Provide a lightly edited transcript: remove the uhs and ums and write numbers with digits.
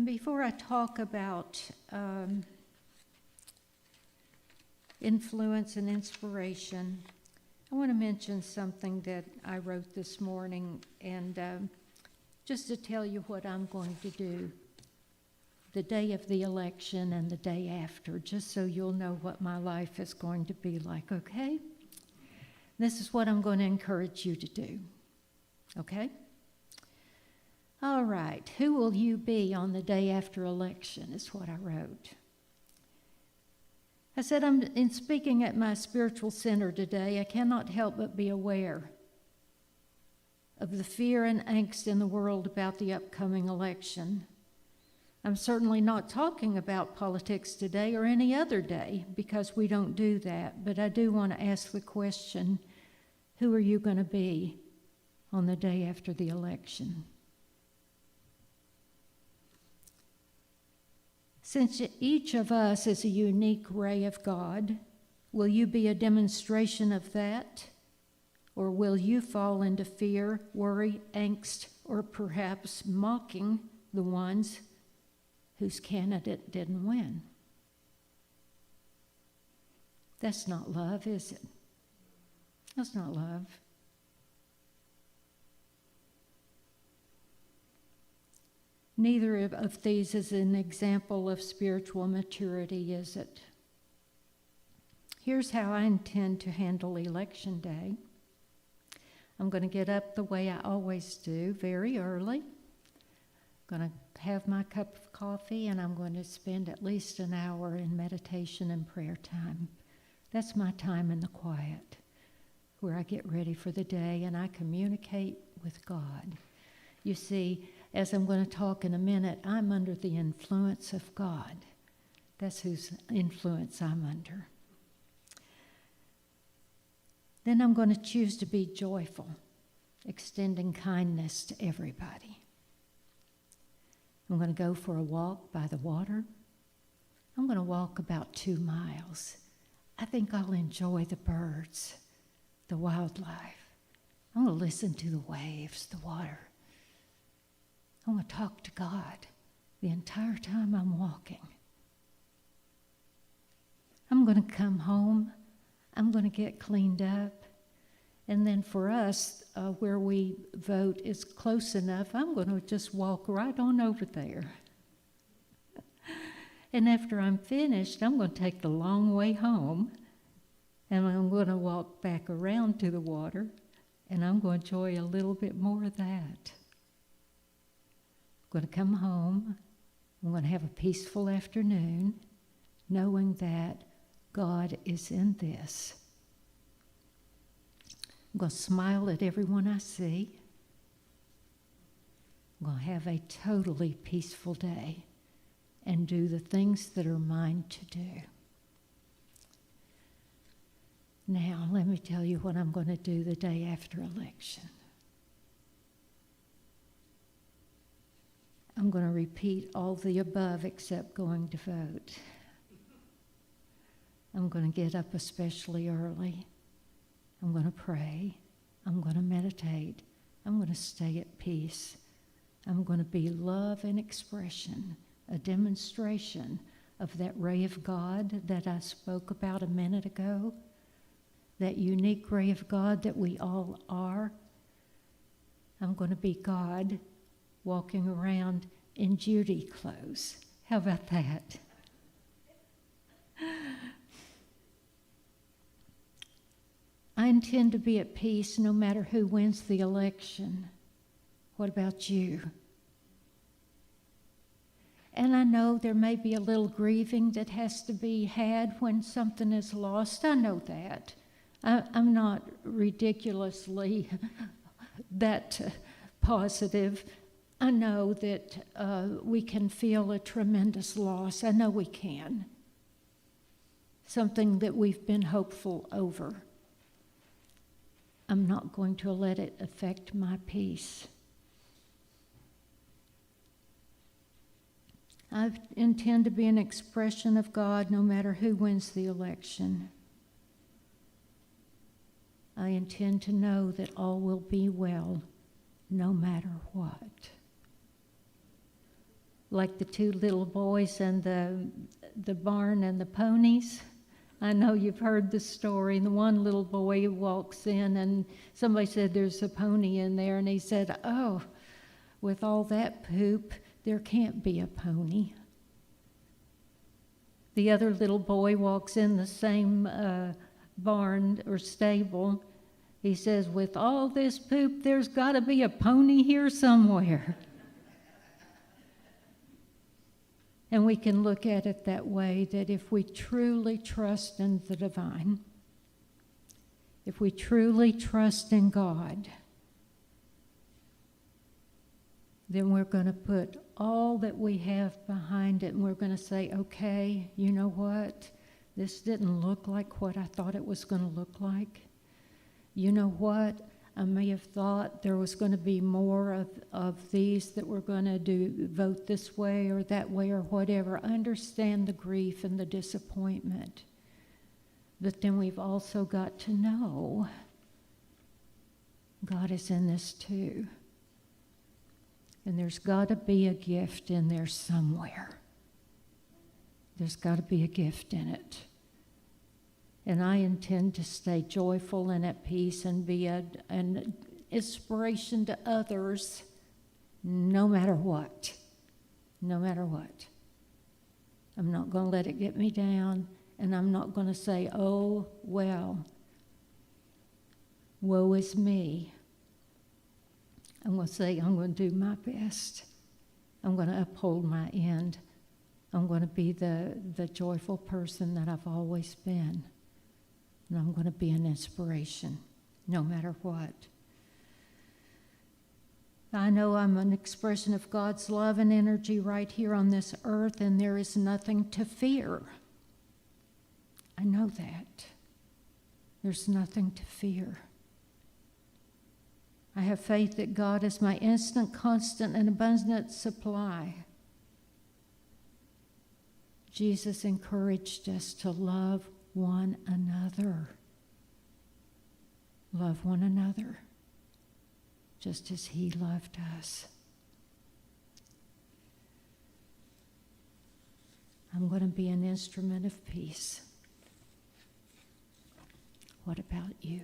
Before I talk about influence and inspiration, I want to mention something that I wrote this morning, and just to tell you what I'm going to do the day of the election and the day after, just so you'll know what my life is going to be like, okay? This is what I'm going to encourage you to do, okay? All right, who will you be on the day after election is what I wrote. I said, in speaking at my spiritual center today, I cannot help but be aware of the fear and angst in the world about the upcoming election. I'm certainly not talking about politics today or any other day, because we don't do that, but I do want to ask the question, who are you going to be on the day after the election? Since each of us is a unique ray of God, will you be a demonstration of that? Or will you fall into fear, worry, angst, or perhaps mocking the ones whose candidate didn't win? That's not love, is it? That's not love. Neither of these is an example of spiritual maturity, is it? Here's how I intend to handle election day. I'm going to get up the way I always do, very early. I'm going to have my cup of coffee, and I'm going to spend at least an hour in meditation and prayer time. That's my time in the quiet, where I get ready for the day and I communicate with God. You see, as I'm going to talk in a minute, I'm under the influence of God. That's whose influence I'm under. Then I'm going to choose to be joyful, extending kindness to everybody. I'm going to go for a walk by the water. I'm going to walk about 2 miles. I think I'll enjoy the birds, the wildlife. I'm going to listen to the waves, the water. I'm going to talk to God the entire time I'm walking. I'm going to come home. I'm going to get cleaned up. And then for us, where we vote is close enough, I'm going to just walk right on over there. And after I'm finished, I'm going to take the long way home, and I'm going to walk back around to the water, and I'm going to enjoy a little bit more of that. I'm going to come home. I'm going to have a peaceful afternoon, knowing that God is in this. I'm going to smile at everyone I see. I'm going to have a totally peaceful day and do the things that are mine to do. Now, let me tell you what I'm going to do the day after election. I'm going to repeat all the above except going to vote. I'm going to get up especially early. I'm going to pray. I'm going to meditate. I'm going to stay at peace. I'm going to be love and expression, a demonstration of that ray of God that I spoke about a minute ago, that unique ray of God that we all are. I'm going to be God walking around in Judy clothes. How about that? I intend to be at peace no matter who wins the election. What about you? And I know there may be a little grieving that has to be had when something is lost. I know that. I'm not ridiculously that positive. I know that we can feel a tremendous loss. I know we can. Something that we've been hopeful over. I'm not going to let it affect my peace. I intend to be an expression of God no matter who wins the election. I intend to know that all will be well no matter what. like the two little boys and the barn and the ponies. I know you've heard the story. The one little boy walks in and somebody said there's a pony in there, and he said, "Oh, with all that poop, there can't be a pony." The other little boy walks in the same barn or stable. He says, "With all this poop, there's got to be a pony here somewhere." And we can look at it that way, that if we truly trust in the divine, if we truly trust in God, then we're going to put all that we have behind it, and we're going to say, okay, you know what? This didn't look like what I thought it was going to look like. You know what? I may have thought there was going to be more of these that were going to vote this way or that way or whatever. Understand the grief and the disappointment. But then we've also got to know God is in this too. And there's got to be a gift in there somewhere. There's got to be a gift in it. And I intend to stay joyful and at peace and be an inspiration to others no matter what. No matter what. I'm not going to let it get me down, and I'm not going to say, oh, well, woe is me. I'm going to say, I'm going to do my best. I'm going to uphold my end. I'm going to be the joyful person that I've always been. And I'm going to be an inspiration, no matter what. I know I'm an expression of God's love and energy right here on this earth, and there is nothing to fear. I know that. There's nothing to fear. I have faith that God is my instant, constant, and abundant supply. Jesus encouraged us to love one another. Love one another, just as he loved us. I'm going to be an instrument of peace. What about you?